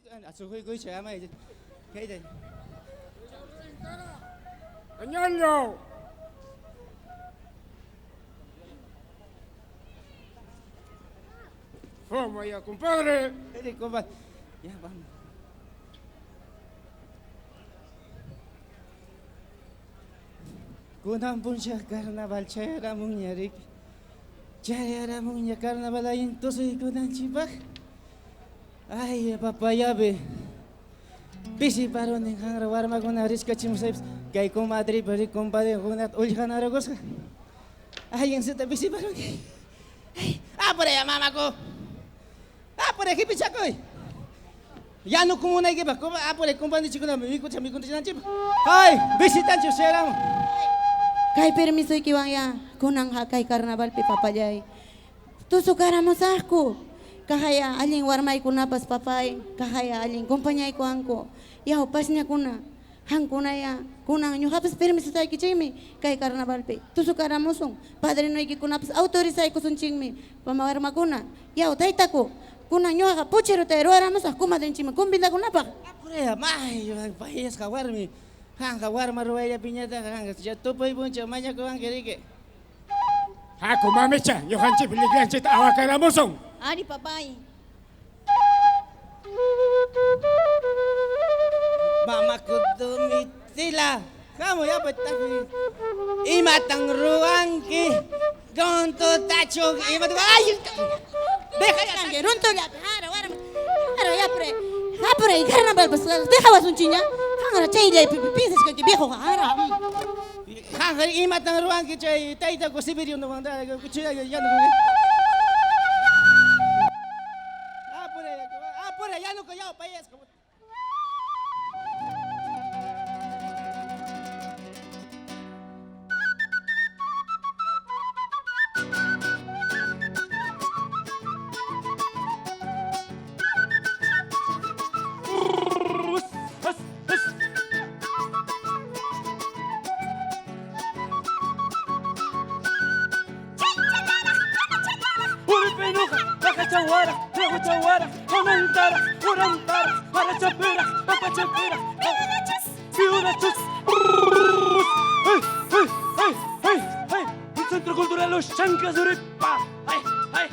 Asukoy ko siya may. Kaya din. Añaño. Vamos allá, compadre. Hindi ko ba? Ya, vamos. Kunang pun siya karnaval chayara mong nyarik. Chayara mong nya karnaval ayin tosoy ko ng chibak. Ay, papayabe. Bisi paron ng hangrawar maguna riska chimusayps. Kay kumadri bari kumpadre kunat ulhan aragos ka. Ay, yung sita bisi paron. Ay, apure ya mama ko. Apure kipicha ko. Ya no como na iba, como apure kumpandi chiko na mi ko chami kunti nan chip. Ay, bisi tancho seramo. Kay permiso ikiwang ya, kunang hakay karnaval pi papayay. Tusukaramos ako. Kahaya aling warmay ko na pas papay, kahaya aling kumpanyay ko angko. Yaw pas niya kuna, hang kuna ya, kunang nyo hapas permiso tayo kichimi, kay karnaval pi. Tusukaramosong, padre no iki kuna pas autorisay ko sunchingmi, pamawarma kuna. Yaw tayta ko, kunang nyo haka puchero tayo ruaramos ako madrin chima, kumbinda kuna pa. Apure ya, may, pahiyas kawarmi. Hang kawarma ruwaya piñata, hang ya tupoy puncha, manya ko ang kirike. Ako mamecha, Johan Chip, ligyan chit awakaramusong. Ari papay. Mama ko dumitila. Kamu ya betaki. Imatang ruang ki. Gonto tachog imat ay. Deja ya runto ya hara warma. Hara ya pre. Apure karnaval pas deja wasun chinya. Hangara chay dai piensas que viejo hara. Hang imatang ruang ki chay taita ko Sibirio no manda kuchaya ya no. Apure ya no ko ya payas ko. Chawara, chawara, amantara, urantara, para chapira, papa chapira, fiura chus. Hey, hey, hey, hey, hey, el Centro Cultural Los Chancas de Uripa. Hey, hey.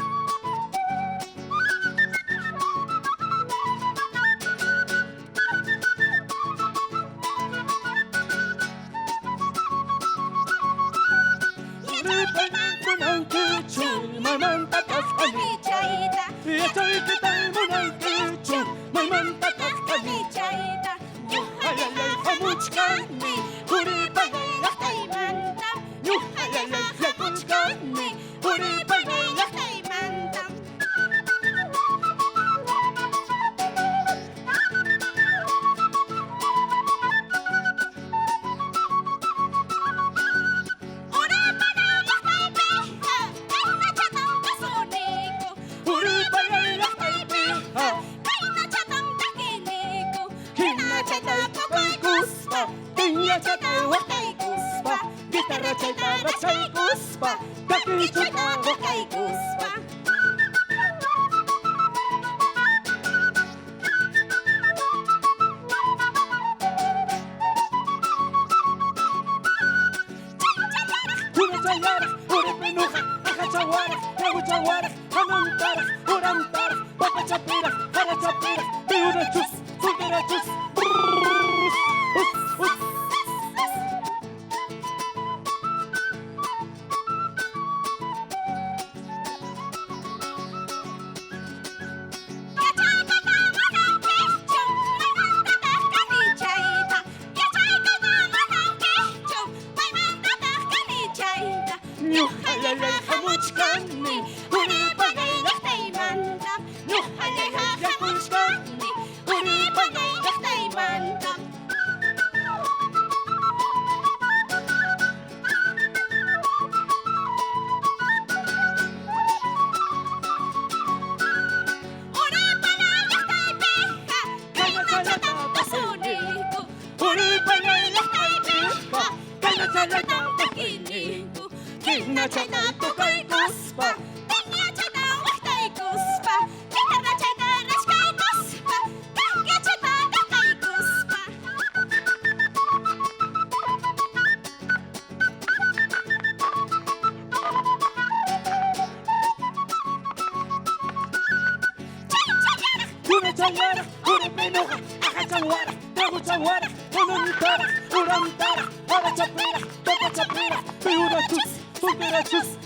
Chayara, Uripinoja, Ajachaguara, Traguchaguara, Onantara, Urantara, Arachapera, Papachapera, Piurachus, Superachus.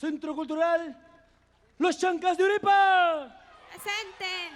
Centro Cultural Los Chancas de Uripa. Presente.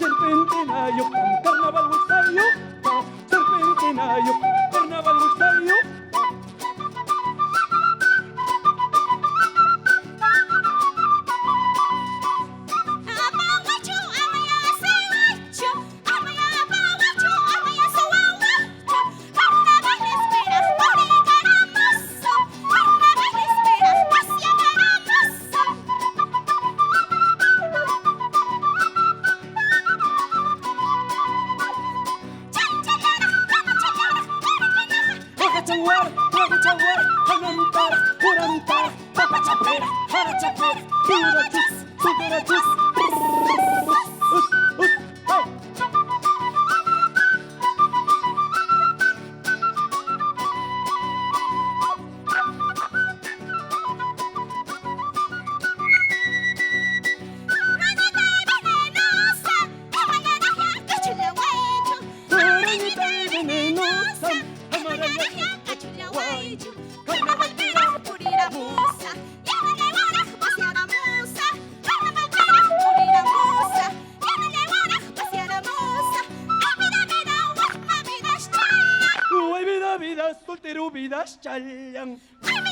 Serpentenayo, carnaval huexayo, serpentenayo, carnaval huexayo. Soltero vidas chayan. Vida,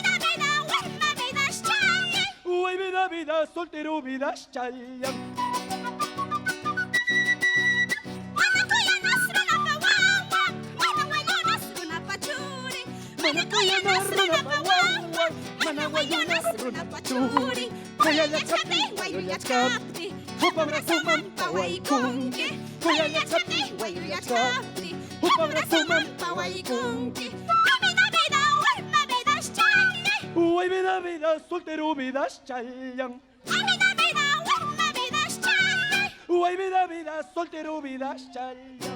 soltero vidas chayan. Uy, vida, soltero vidas chayan.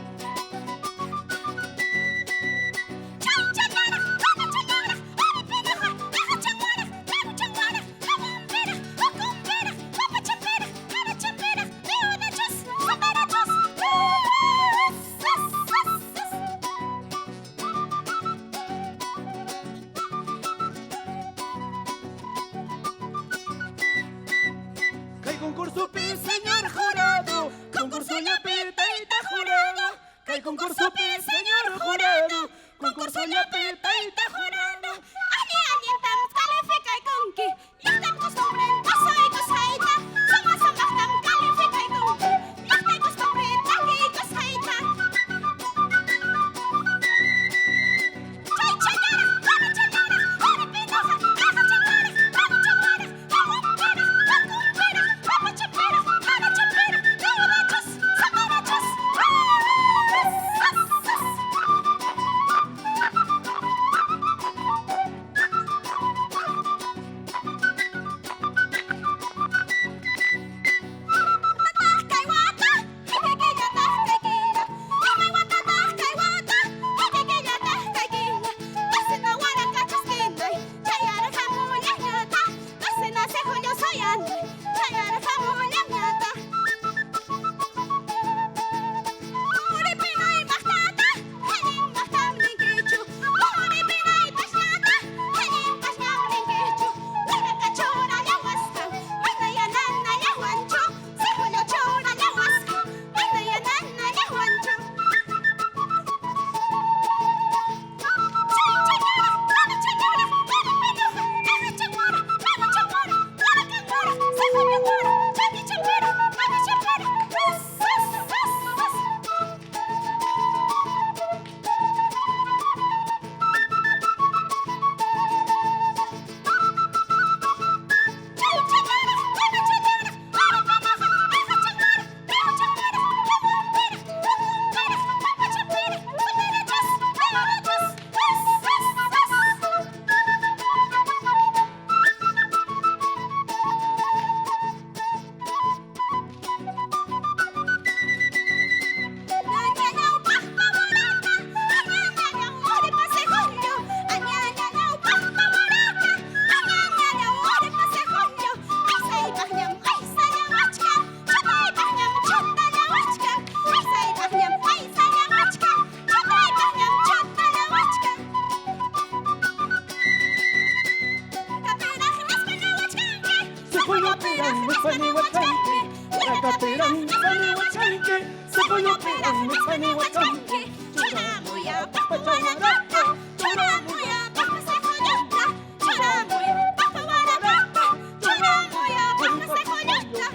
Concurso, señor jurado. Mitsani wakanki Churamuya papawaragata Churamuya papasekoyota Churamuya papawaragata Churamuya papasekoyota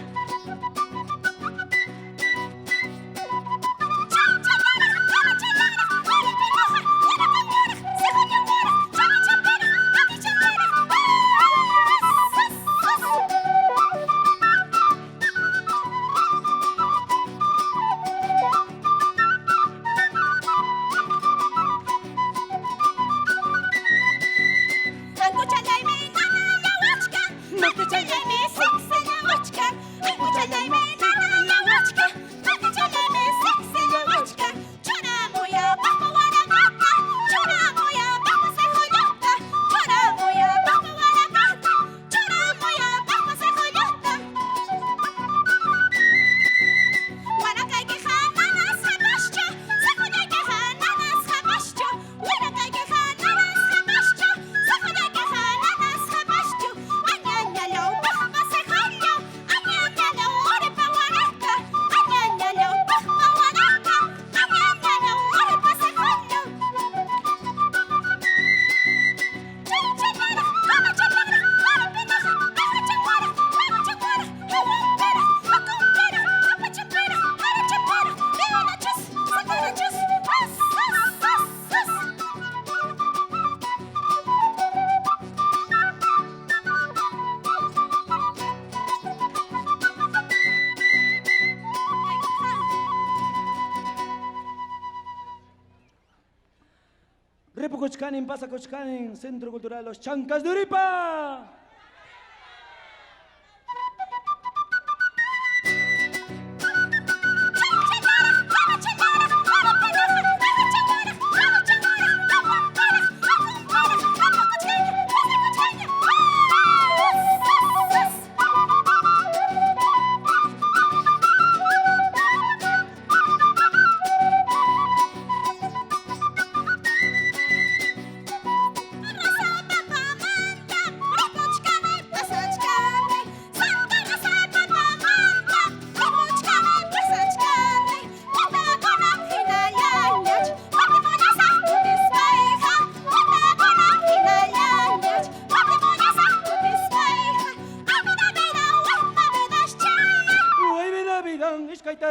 Repucochcanin, Pasacochcanin, Centro Cultural Los Chancas de Uripa.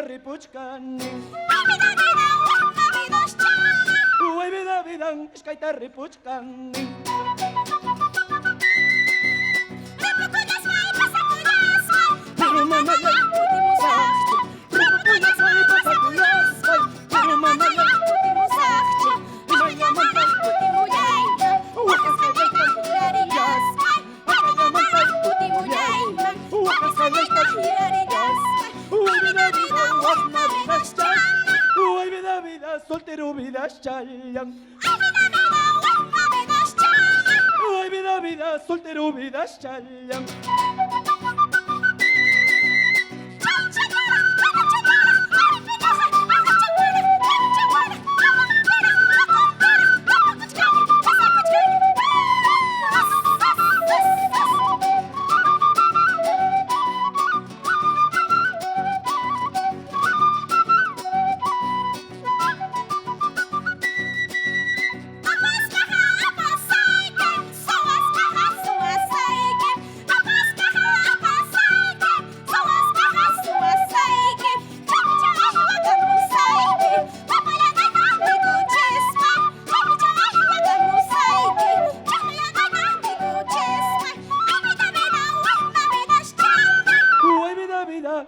Ripuchcanin. Uy, vida, Iskaita Ripuchcanin. Soltero vidas chayan. Ay, vida, soltero vidas chayan.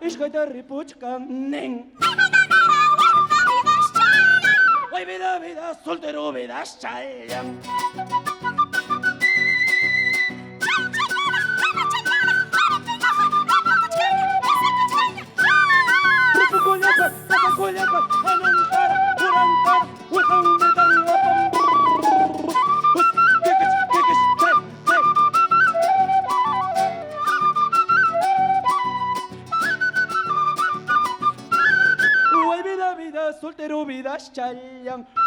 Iskaita Ripuchcanin. Ay, vida, soltero vidas chayan. Soltero vidas chayan.